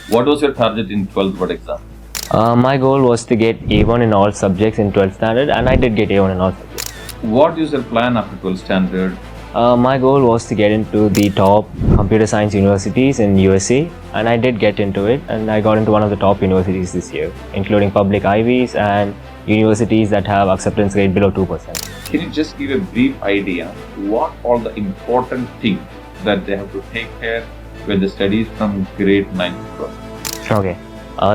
What was your target in 12th board exam? My goal was to get A1 in all subjects in 12th standard, and I did get A1 in all subjects. What is your plan after 12th standard? My goal was to get into the top computer science universities in USA, and I did get into it, and I got into one of the top universities this year, including public Ivies and universities that have acceptance rate below 2%. Can you just give a brief idea what all the important things that they have to take care when they study from grade 9 to 12? Okay.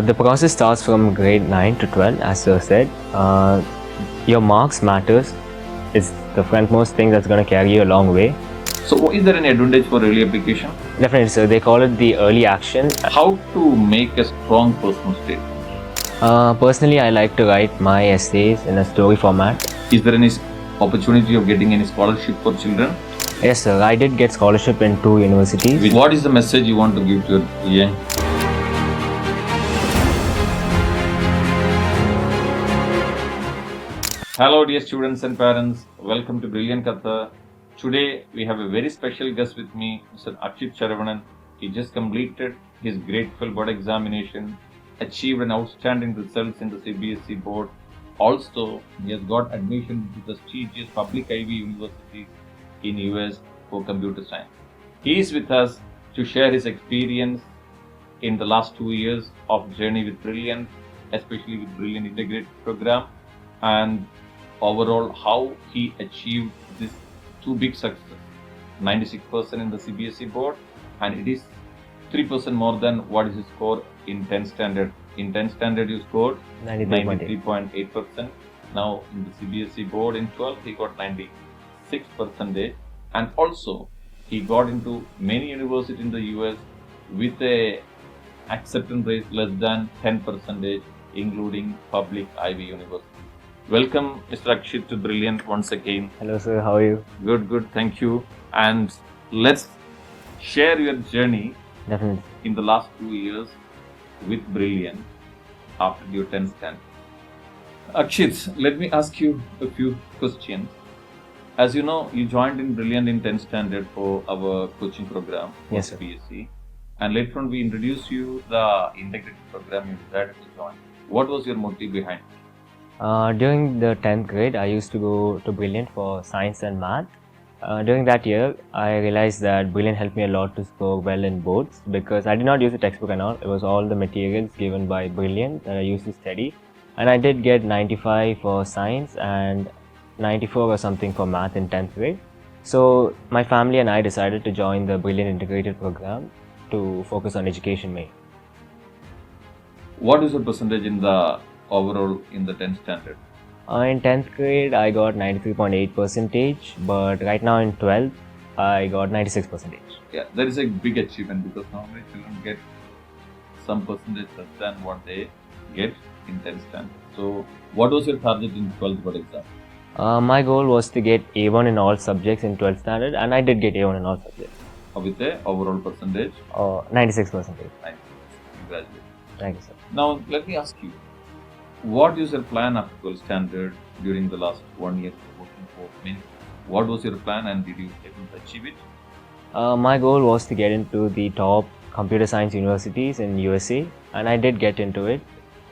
The process starts from grade 9 to 12, as sir said. Your marks matters. It's the frontmost thing that's going to carry you a long way. So is there any advantage for early application? Definitely, sir. They call it the early action. How to make a strong personal statement? Personally, I like to write my essays in a story format. Is there any opportunity of getting any scholarship for children? Yes, sir. I did get scholarship in 2 universities. What is the message you want to give to your young? Hello dear students and parents, welcome to Brilliant Qatar. Today we have a very special guest with me, Mr. Akshith Saravanan. He just completed his grade 12 board examination, achieved an outstanding results in the CBSE board. Also, he has got admission to the prestigious public Ivy universities in US for computer science. He is with us to share his experience in the last 2 years of journey with Brilliant, especially with Brilliant integrated program, and overall how he achieved this 2 big success, 96% in the CBSE board, and it is 3% more than what is his score in 10th standard. In 10th standard you scored 93.8%. Now in the CBSE board in 12th he got 96%, and also he got into many universities in the US with a acceptance rate less than 10%, including public Ivy universities. Welcome, Mr. Akshith, to Brilliant once again. Hello, sir. How are you? Good. Thank you. And let's share your journey Definitely. in the last 2 years with Brilliant after your 10th standard. Akshith, let me ask you a few questions. As you know, you joined in Brilliant in 10th standard for our coaching program for Yes, sir. CBSE. And later on, we introduced you the integrated program you decided to join. What was your motive behind it? During the 10th grade, I used to go to Brilliant for science and math. During that year, I realized that Brilliant helped me a lot to score well in boards because I did not use the textbook and all. It was all the materials given by Brilliant that I used to study. And I did get 95 for science and 94 or something for math in 10th grade. So my family and I decided to join the Brilliant integrated program to focus on education mainly. What is your percentage in the overall in the 10th standard? In 10th grade, I got 93.8%, but right now in 12th, I got 96%. Yeah, that is a big achievement because normally children get some percentage less than what they get in 10th standard. So, what was your target in 12th board exam? My goal was to get A1 in all subjects in 12th standard, and I did get A1 in all subjects. With a overall percentage? 96%. 96. Congratulations. Thank you, sir. Now, let me ask you, what is your plan after 12th standard during the last 1 year working for many? What was your plan and did you able to achieve it? My goal was to get into the top computer science universities in USA, and I did get into it.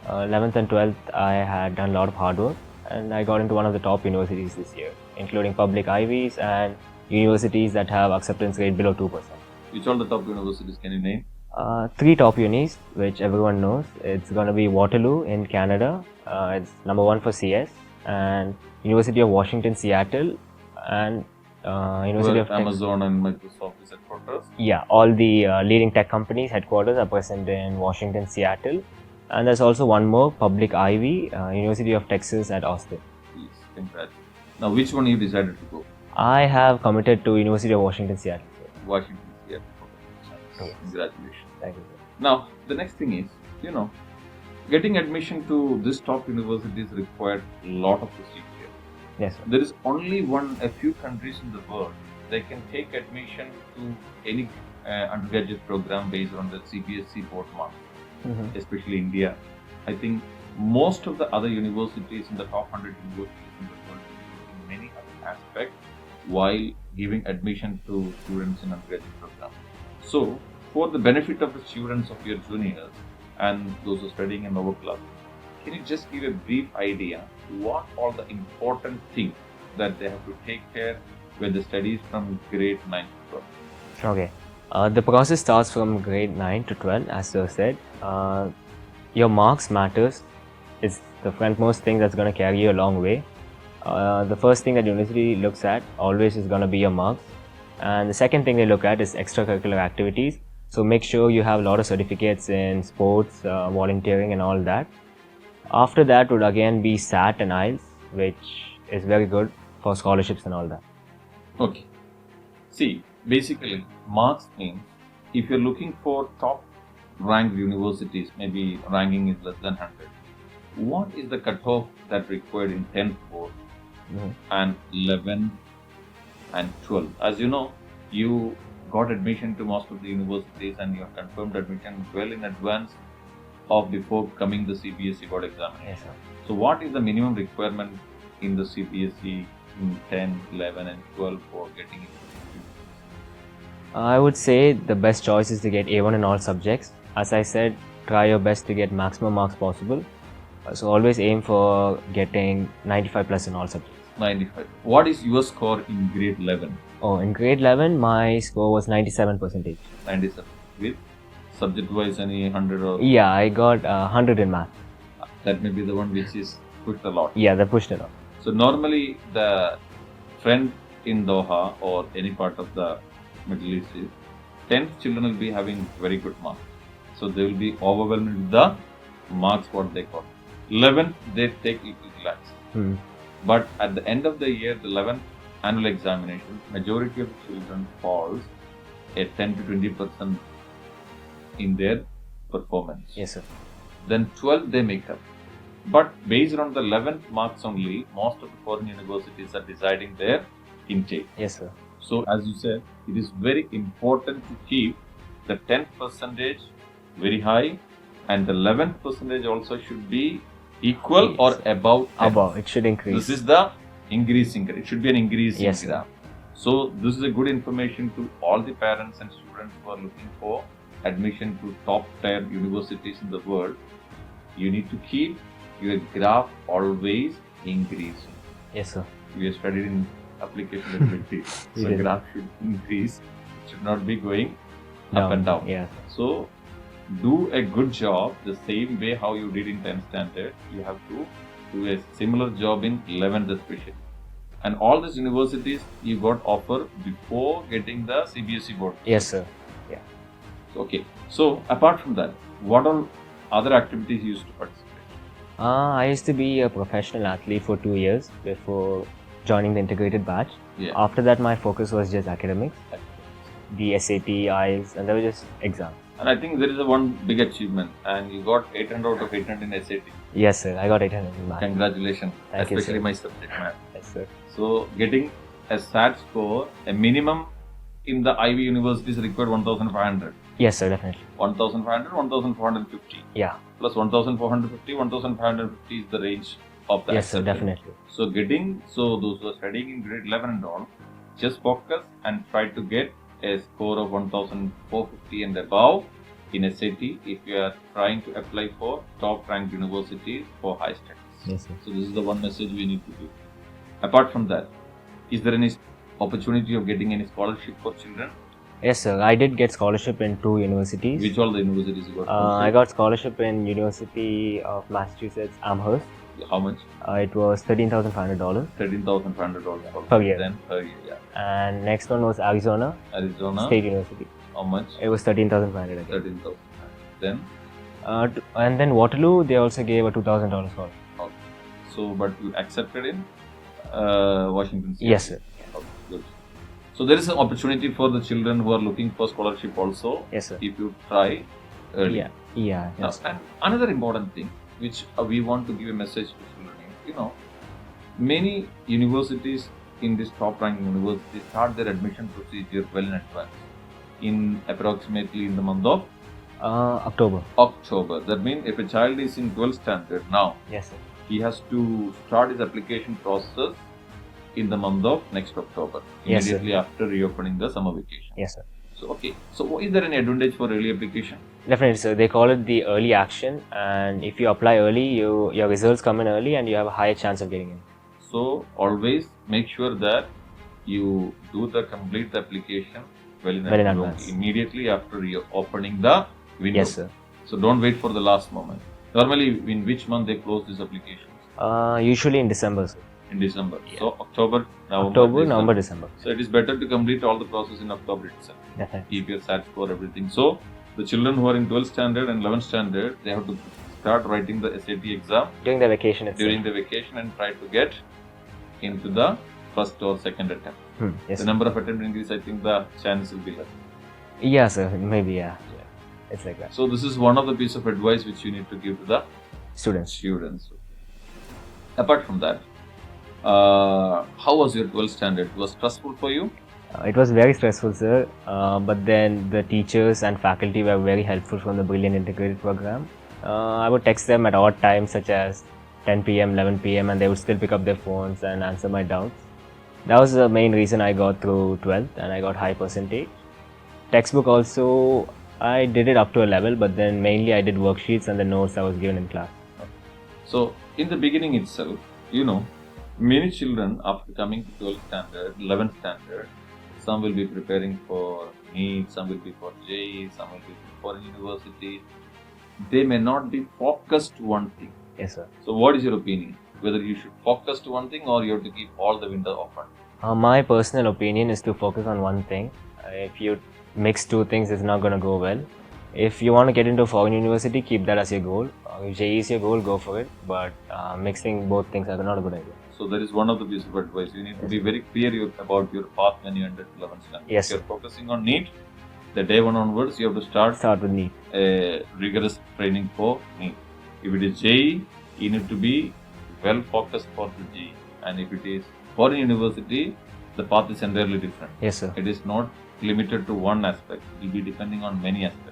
11th and 12th, I had done a lot of hard work, and I got into one of the top universities this year, including public Ivies and universities that have acceptance rate below 2%. Which all the top universities can you name? 3 top unis, which everyone knows. It's going to be Waterloo in Canada. It's number 1 for CS, and University of Washington, Seattle, and University of Amazon and Microsoft is headquarters. Yeah, all the leading tech companies headquarters are present in Washington, Seattle, and there's also one more, public Ivy, University of Texas at Austin. Yes, congrats. Now, which one you decided to go? I have committed to University of Washington, Seattle. Washington, Seattle. Yes. Congratulations. Thank you, sir. Now, the next thing is, getting admission to this top universities required a lot of procedure. Yes, sir. There is only a few countries in the world they can take admission to any undergraduate program based on the CBSE board marks, especially India. I think most of the other universities in the top 100 universities in the world in many other aspects while giving admission to students in undergraduate program. So, For the benefit of the students of your juniors and those who are studying in our club, can you just give a brief idea what all the important things that they have to take care when they study from grade 9 to 12? Okay. The process starts from grade 9 to 12, as sir said. Your marks matters. It's the frontmost thing that's going to carry you a long way. The first thing that university looks at always is going to be your marks. And the second thing they look at is extracurricular activities. So make sure you have a lot of certificates in sports, volunteering and all that. After that would again be SAT and IELTS, which is very good for scholarships and all that. Okay. See, basically, marks means if you're looking for top ranked universities, maybe ranking is less than 100, what is the cutoff that required in 10th board and 11 and 12? As you know, you got admission to most of the universities and you have confirmed admission well in advance of before coming the CBSE board examination. Yes, sir. So what is the minimum requirement in the CBSE in 10, 11 and 12 for getting into? I would say the best choice is to get A1 in all subjects. As I said, try your best to get maximum marks possible. So always aim for getting 95 plus in all subjects. 95. What is your score in grade 11? Oh, in grade 11, my score was 97%. 97. With subject-wise any 100 or? Yeah, I got 100 in math. That may be the one which is pushed a lot. Yeah, that pushed it up. So normally the trend in Doha or any part of the Middle East is 10th children will be having very good marks. So they will be overwhelmed with the marks what they got. 11th they take little relax. But at the end of the year, the 11th annual examination, majority of the children falls at 10 to 20% in their performance. Yes, sir. Then 12th they make up. But based on the 11th marks only, most of the foreign universities are deciding their intake. Yes, sir. So as you said, it is very important to keep the 10th percentage very high and the 11th percentage also should be equal or above 10. Above, it should increase. This is the increasing grade. It should be an increasing Yes, graph. So this is a good information to all the parents and students who are looking for admission to top tier universities in the world. You need to keep your graph always increasing. Yes, sir. We have studied in application ability. So graph should increase. It should not be going up and down. Yeah. So do a good job the same way how you did in 10th standard. You have to do a similar job in 11th especially. And all these universities you got offer before getting the CBSE board. Yes, sir. Yeah. Okay. So apart from that, what all other activities you used to participate? I used to be a professional athlete for 2 years before joining the integrated batch. Yeah. After that, my focus was just academics, the SAT, IELTS, and they were just exams. And I think there is a one big achievement, and you got 800 out of 800 in SAT. Yes, sir. I got 800 in math. Congratulations, Thank you, especially sir. my subject math. Yes, sir. So getting a SAT score, a minimum in the Ivy universities required 1,500. Yes, sir. Definitely. 1,500, 1,450. Yeah. Plus 1,450, 1,550 is the range of the Yes, sir. accepted. Definitely. So those who are studying in grade 11 and all, just focus and try to get a score of 1,450 and above in SAT if you are trying to apply for top ranked universities for high studies. Yes, sir. So this is the one message we need to give. Apart from that, is there any opportunity of getting any scholarship for children? Yes, sir. I did get scholarship in 2 universities. Which all the universities you got? I got scholarship in University of Massachusetts, Amherst. How much? It was $13,500 $13,500 per year. Then per year, yeah. And next one was Arizona Arizona. State University. How much? It was 13,500 again. 13,000. Then? And then Waterloo, they also gave a $2,000 scholarship. Okay. So, but you accepted in Washington State? Yes, sir. Okay, good. So there is an opportunity for the children who are looking for scholarship also. Yes, sir. If you try early. Yeah. Yeah. Now, Yes. and another important thing which we want to give a message to children is, many universities in this top ranked universities start their admission procedure well in advance, in approximately in the month of October. October. That means if a child is in 12th standard now, Yes, sir. he has to start his application process in the month of next October, Yes, sir. immediately after reopening the summer vacation. Yes, sir. So okay. So is there any advantage for early application? Definitely, sir. They call it the early action, and if you apply early, your results come in early, and you have a higher chance of getting in. So always make sure that you complete the application well in advance. Immediately after you opening the window. Yes, sir. So don't wait for the last moment. Normally, in which month they close these applications? Usually in December, sir. In December. Yeah. So November, December. So it is better to complete all the process in October itself. Definitely. Keep your SAT score, everything. So the children who are in 12th standard and 11th standard, they have to start writing the SAT exam During the vacation itself. during the vacation and try to get into the first or second attempt. Yes. The number of attempts increase, I think the chance will be less. Yeah, sir. Maybe, yeah. It's like that. So this is one of the piece of advice which you need to give to the Students. Apart from that, how was your 12th standard? It was stressful for you? It was very stressful, sir. But then the teachers and faculty were very helpful from the Brilliant Integrated program. I would text them at odd times, such as 10 p.m., 11 p.m., and they would still pick up their phones and answer my doubts. That was the main reason I got through 12th and I got high percentage. Textbook also, I did it up to a level, but then mainly I did worksheets and the notes I was given in class. So, in the beginning itself, many children after coming to 12th standard, 11th standard, some will be preparing for NEET, some will be for JEE, some will be for university. They may not be focused to one thing. Yes, sir. So, what is your opinion? Whether you should focus to one thing or you have to keep all the windows open? My personal opinion is to focus on one thing. If you mix two things, it's not going to go well. If you want to get into a foreign university, keep that as your goal. If JEE is your goal, go for it. But mixing both things is not a good idea. So that is one of the pieces of advice. You need to be very clear about your path when you enter 11th standard. Yes. If you are focusing on NEET, the day one onwards, you have to start with NEET. A rigorous training for NEET. If it is JEE, you need to be well focused for the JEE. And if it is foreign university, the path is entirely different. Yes, sir. It is not limited to one aspect. It will be depending on many aspects.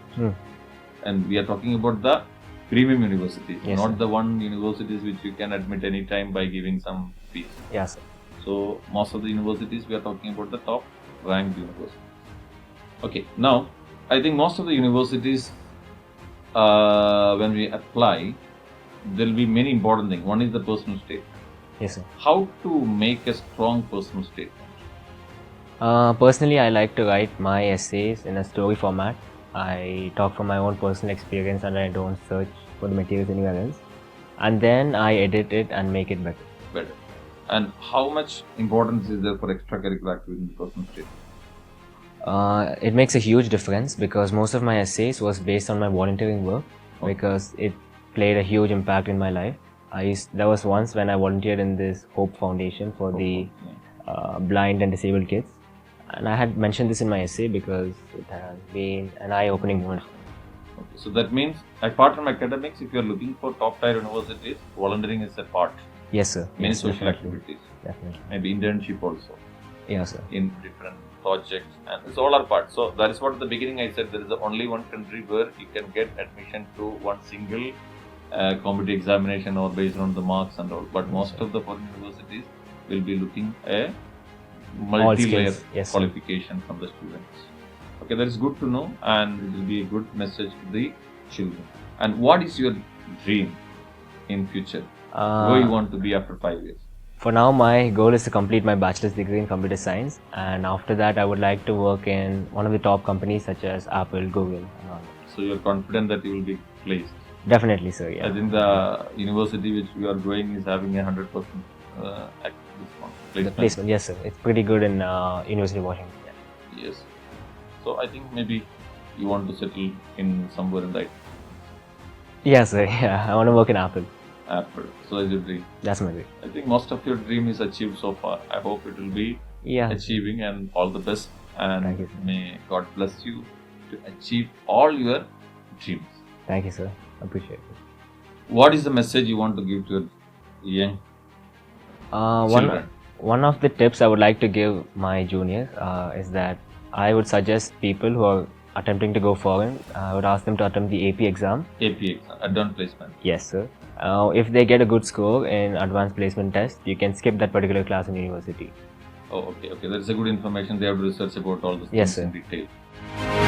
And we are talking about the premium universities, yes, not sir. the one universities which you can admit any time by giving some fees. Yes, sir. So most of the universities, we are talking about the top ranked universities. Okay, now I think most of the universities, when we apply, there will be many important things. One is the personal statement. Yes, sir. How to make a strong personal statement? Personally, I like to write my essays in a story format. I talk from my own personal experience and I don't search for the materials anywhere else. And then I edit it and make it better. And how much importance is there for extracurricular activity in the personal statement? It makes a huge difference because most of my essays was based on my volunteering work because it played a huge impact in my life. There was once when I volunteered in this Hope Foundation for the blind and disabled kids. And I had mentioned this in my essay because it has been an eye-opening moment. Okay, so that means, apart from academics, if you are looking for top-tier universities, volunteering is a part. Yes, sir. Many yes, social definitely. activities. Definitely. Maybe internship also. Yes, sir. In different projects, and it's all our part. So that is what at the beginning I said, there is only one country where you can get admission to one single competitive examination or based on the marks and all. But most of the foreign universities will be looking a multi-layer qualification from the students. Okay, that is good to know, and it will be a good message to the children. And what is your dream in future? Where you want to be after 5 years? For now, my goal is to complete my bachelor's degree in computer science, and after that, I would like to work in one of the top companies such as Apple, Google, and all. So you are confident that you will be placed? Definitely, sir. Yeah. I think the university which you are going is having 100% placement. Yes, sir. It's pretty good in University of Washington. Yeah. Yes. So I think maybe you want to settle in somewhere in that. Yes, sir. Yeah, I want to work in Apple. Apple. So that's your dream. That's my dream. I think most of your dream is achieved so far. I hope it will be achieving, and all the best. And thank you, may God bless you to achieve all your dreams. Thank you, sir. Appreciate it. What is the message you want to give to young children? One of the tips I would like to give my juniors is that I would suggest people who are attempting to go foreign, I would ask them to attempt the AP exam. AP exam, advanced placement. Yes, sir. If they get a good score in advanced placement test, you can skip that particular class in university. Oh, okay. That is a good information. They have to research about all the things in detail. Bye.